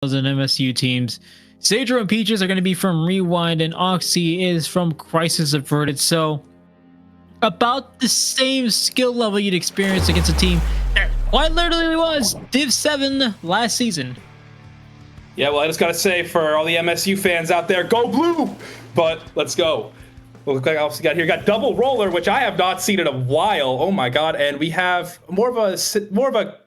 and MSU teams. Sadro and Peaches are going to be from Rewind, and Oxy is from Crisis Averted. So about the same skill level you'd experience against a team that quite literally was Div 7 last season. Yeah, well, I just got to say, for all the MSU fans out there, go blue! But let's go. Look like I also got double roller, which I have not seen in a while. Oh my god! And we have more of a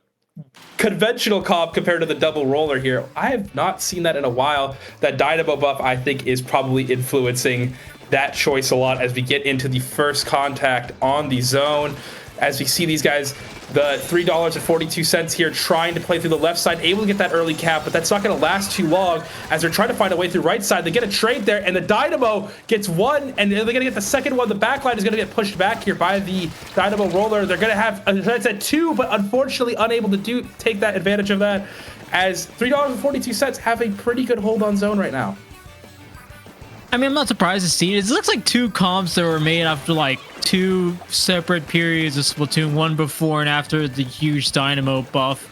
conventional comp compared to the double roller here. I have not seen that in a while. That Dynamo buff, I think, is probably influencing that choice a lot as we get into the first contact on the zone. As we see these guys, the $3.42 here, trying to play through the left side, able to get that early cap, but that's not going to last too long as they're trying to find a way through right side. They get a trade there, and the Dynamo gets one, and they're going to get the second one. The backline is going to get pushed back here by the Dynamo roller. They're going to have a chance at two, but unfortunately unable to take that advantage of that, as $3.42 have a pretty good hold on zone right now. I mean, I'm not surprised to see it. It looks like two comps that were made after like two separate periods of Splatoon, one before and after the huge Dynamo buff.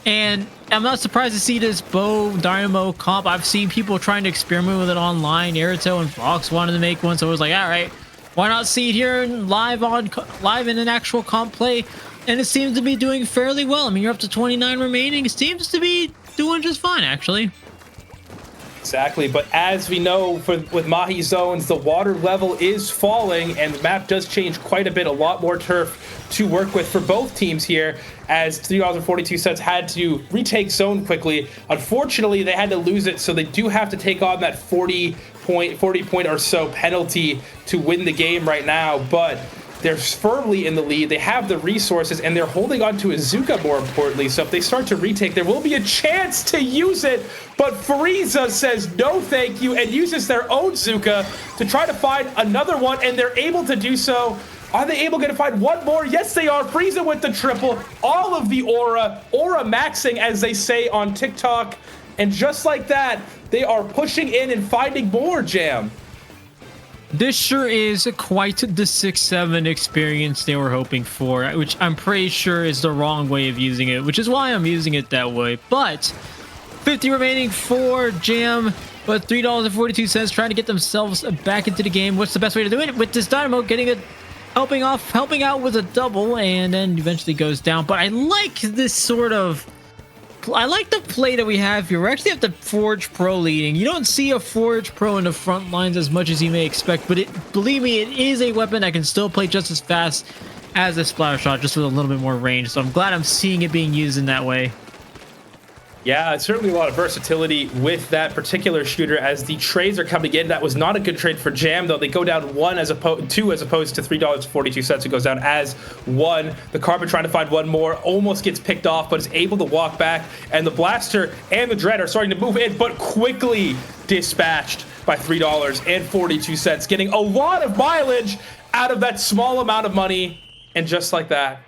And I'm not surprised to see this Bow Dynamo comp. I've seen people trying to experiment with it online. Airito and Fox wanted to make one, so I was like, all right, why not see it here live in an actual comp play? And it seems to be doing fairly well. I mean, you're up to 29 remaining. It seems to be doing just fine, actually. Exactly, but as we know, with Mahi zones, the water level is falling, and the map does change quite a bit. A lot more turf to work with for both teams here, as $3.42 had to retake zone quickly. Unfortunately, they had to lose it, so they do have to take on that 40 point or so penalty to win the game right now, but they're firmly in the lead. They have the resources, and they're holding on to Azuka, more importantly. So if they start to retake, there will be a chance to use it. But Frieza says no thank you and uses their own Zuka to try to find another one, and they're able to do so. Are they able to find one more? Yes, they are. Frieza with the triple. All of the aura maxing, as they say on TikTok. And just like that, they are pushing in and finding more, Jam. This sure is quite the 6-7 experience they were hoping for, which I'm pretty sure is the wrong way of using it, which is why I'm using it that way. But 50 remaining for Jam, but $3.42 trying to get themselves back into the game. What's the best way to do it? With this Dynamo getting it, helping out with a double, and then eventually goes down. But I like this sort of... I like the play that we have here. We actually have the Forge Pro leading. You don't see a Forge Pro in the front lines as much as you may expect, but believe me, it is a weapon that can still play just as fast as a Splatter Shot, just with a little bit more range. So I'm glad I'm seeing it being used in that way. Yeah, it's certainly a lot of versatility with that particular shooter as the trades are coming in. That was not a good trade for Jam, though. They go down two as opposed to $3.42. It goes down as one. The Carbon trying to find one more, almost gets picked off, but is able to walk back. And the Blaster and the Dread are starting to move in, but quickly dispatched by $3.42, getting a lot of mileage out of that small amount of money. And just like that,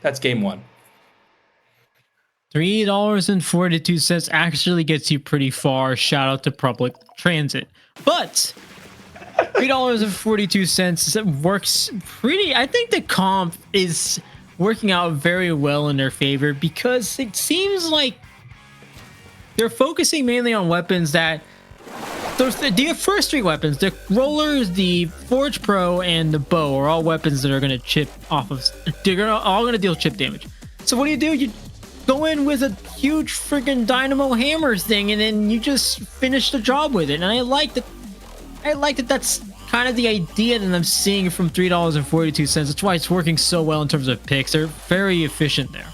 that's game one. $3.42 actually gets you pretty far. Shout out to public transit. But $3.42 works pretty... I think the comp is working out very well in their favor, because it seems like they're focusing mainly on weapons that... The first three weapons, the Rollers, the Forge Pro, and the Bow, are all weapons that are going to chip off of... They're all going to deal chip damage. So what do? You go in with a huge freaking Dynamo hammer thing, and then you just finish the job with it. And I like that that's kind of the idea that I'm seeing from $3.42. That's why it's working so well in terms of picks. They're very efficient there.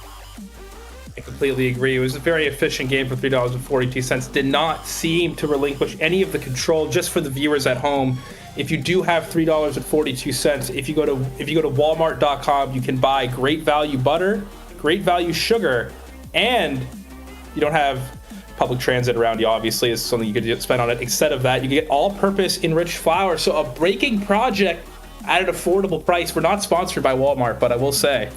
I completely agree. It was a very efficient game for $3.42. Did not seem to relinquish any of the control. Just for the viewers at home, if you do have $3.42, if you go to Walmart.com, you can buy great value butter, great value sugar, and you don't have public transit around you, obviously, is something you could spend on it. Instead of that, you get all-purpose enriched flour. So a breaking project at an affordable price. We're not sponsored by Walmart, but I will say,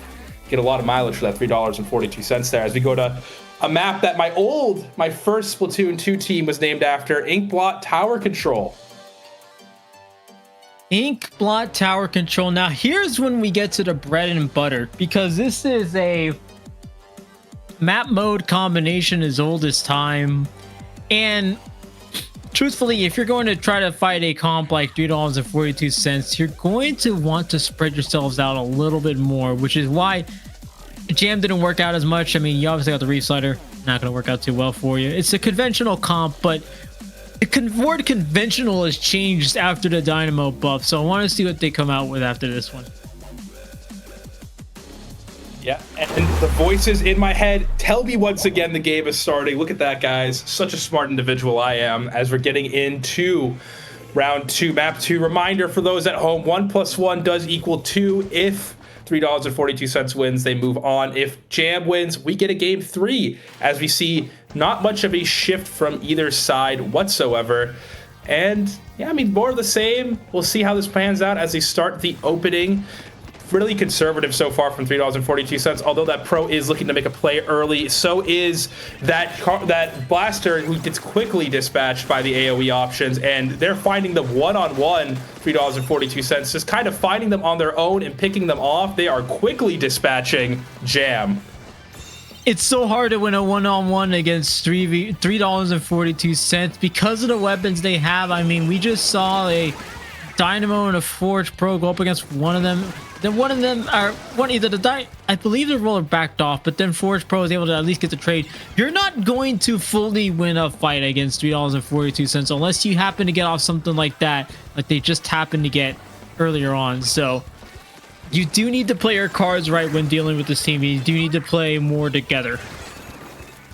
get a lot of mileage for that $3.42 there. As we go to a map that my first Splatoon 2 team was named after, Inkblot Tower Control. Inkblot Tower Control. Now, here's when we get to the bread and butter, because this is a map mode combination as old as time. And truthfully, if you're going to try to fight a comp like $3.42, you're going to want to spread yourselves out a little bit more, which is why Jam didn't work out as much. I mean, you obviously got the Reef Slider, not going to work out too well for you. It's a conventional comp, but the word conventional has changed after the Dynamo buff, so I want to see what they come out with after this one. Yeah, and the voices in my head tell me once again the game is starting. Look at that, guys. Such a smart individual I am as we're getting into round 2, map 2. Reminder for those at home, 1 + 1 does equal 2. If $3.42 wins, they move on. If Jam wins, we get a game 3, as we see not much of a shift from either side whatsoever. And yeah, I mean, more of the same. We'll see how this pans out as they start the opening. Really conservative so far from $3.42, although that pro is looking to make a play early. So is that blaster, who gets quickly dispatched by the AoE options, and they're finding the one-on-one $3.42, just kind of finding them on their own and picking them off. They are quickly dispatching Jam. It's so hard to win a one-on-one against $3.42 because of the weapons they have. I mean, we just saw a Dynamo and a Forge Pro go up against one of them. Then one of them are I believe the roller backed off, but then Forge Pro is able to at least get the trade. You're not going to fully win a fight against $3.42 unless you happen to get off something like that, like they just happened to get earlier on. So you do need to play your cards right when dealing with this team. You do need to play more together.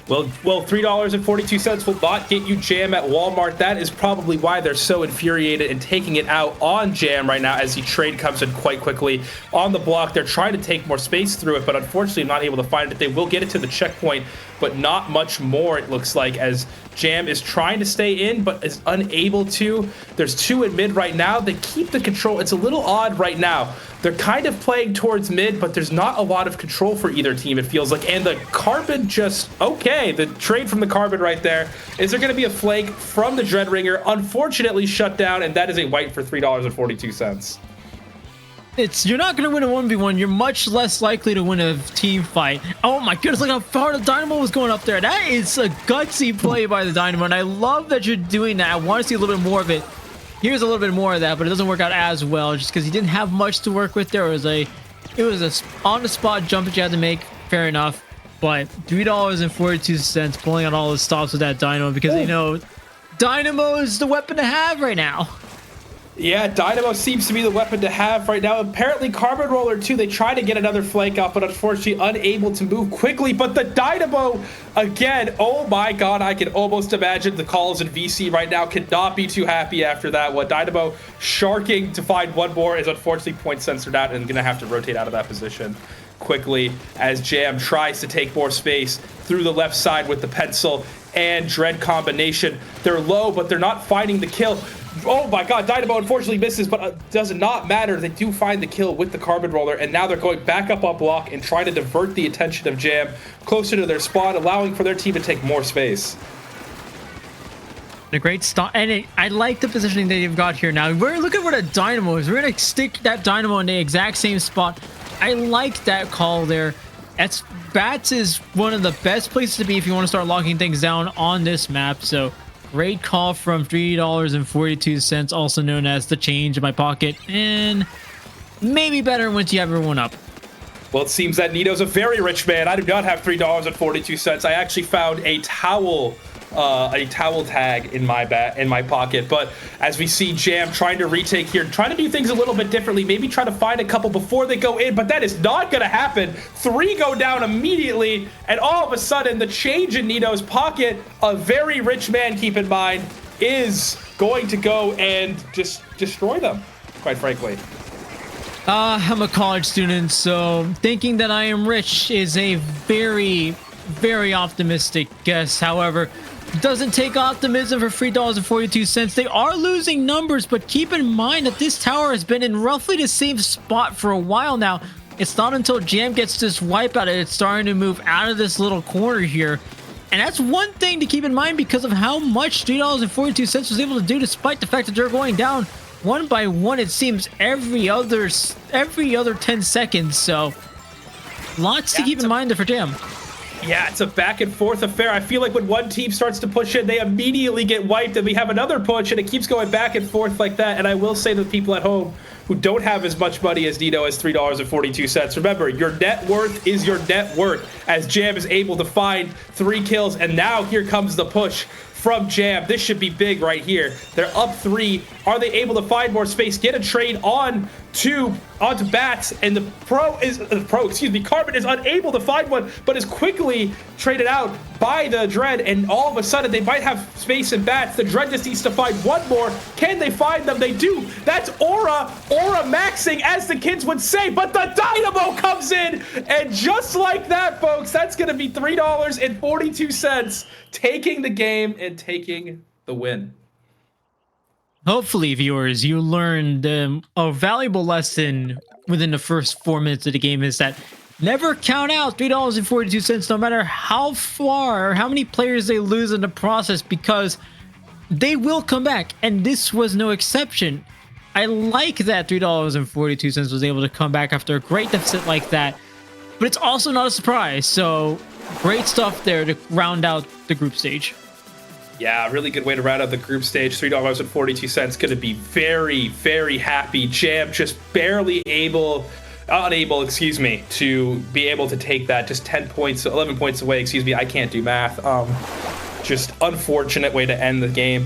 Well, $3.42 will not get you Jam at Walmart. That is probably why they're so infuriated and taking it out on Jam right now as the trade comes in quite quickly. On the block, they're trying to take more space through it, but unfortunately not able to find it. They will get it to the checkpoint, but not much more, it looks like, as Jam is trying to stay in, but is unable to. There's 2 in mid right now. They keep the control. It's a little odd right now. They're kind of playing towards mid, but there's not a lot of control for either team, it feels like. And the Carbon just, okay, the trade from the Carbon right there. Is there going to be a flank from the Dreadringer? Unfortunately shut down, and that is a white for $3.42. You're not going to win a 1v1. You're much less likely to win a team fight. Oh my goodness, look how far the Dynamo was going up there. That is a gutsy play by the Dynamo, and I love that you're doing that. I want to see a little bit more of it. Here's a little bit more of that, but it doesn't work out as well just because he didn't have much to work with. It was a on-the-spot jump that you had to make. Fair enough, but $3.42 pulling out all the stops with that Dynamo because they know Dynamo is the weapon to have right now. Yeah, Dynamo seems to be the weapon to have right now. Apparently, Carbon Roller, too, they try to get another flank off, but unfortunately unable to move quickly. But the Dynamo, again, oh my god, I can almost imagine the calls in VC right now. Could not be too happy after that one. Dynamo sharking to find one more is unfortunately point censored out and going to have to rotate out of that position quickly as Jam tries to take more space through the left side with the pencil and Dread combination. They're low, but they're not finding the kill. Oh my god, Dynamo unfortunately misses, but does not matter. They do find the kill with the Carbon Roller, and now they're going back up on block and trying to divert the attention of Jam closer to their spawn, allowing for their team to take more space. A great stop, and I like the positioning they've got here now. Look at where the Dynamo is. We're going to stick that Dynamo in the exact same spot. I like that call there. Bats is one of the best places to be if you want to start locking things down on this map, so great call from $3.42, also known as the change in my pocket, and maybe better once you have everyone up. Well, it seems that Nito's a very rich man. I do not have $3.42. I actually found a towel tag in my pocket. But as we see Jam trying to retake here, trying to do things a little bit differently, maybe try to find a couple before they go in, but that is not going to happen. 3 go down immediately, and all of a sudden, the change in Nito's pocket, a very rich man, keep in mind, is going to go and just destroy them, quite frankly. I'm a college student, so thinking that I am rich is a very, very optimistic guess. However, doesn't take optimism for $3.42. They are losing numbers, but keep in mind that this tower has been in roughly the same spot for a while now. It's not until Jam gets this wipeout that it's starting to move out of this little corner here. And that's one thing to keep in mind because of how much $3.42 was able to do, despite the fact that they're going down one by one, it seems, every other 10 seconds. So lots to keep in mind there for Jam. Yeah, it's a back and forth affair. I feel like when one team starts to push in, they immediately get wiped, and we have another push, and it keeps going back and forth like that. And I will say to the people at home who don't have as much money as Dino as $3.42, remember, your net worth is your net worth, as Jam is able to find 3 kills. And now here comes the push from Jam. This should be big right here. They're up 3. Are they able to find more space, get a trade onto Bats, and Carbon is unable to find one, but is quickly traded out by the Dread, and all of a sudden they might have space in Bats. The Dread just needs to find one more. Can they find them? They do. That's Aura maxing, as the kids would say, but the Dynamo comes in, and just like that, folks, that's going to be $3.42, taking the game and taking the win. Hopefully, viewers, you learned a valuable lesson within the first 4 minutes of the game, is that never count out $3.42, no matter how far or how many players they lose in the process, because they will come back, and this was no exception. I like that $3.42 was able to come back after a great deficit like that, but it's also not a surprise. So great stuff there to round out the group stage. Yeah, really good way to round out the group stage. $3.42 going to be very, very happy. Jam just barely unable, to be able to take that. Just 11 points away. I can't do math. Just unfortunate way to end the game. But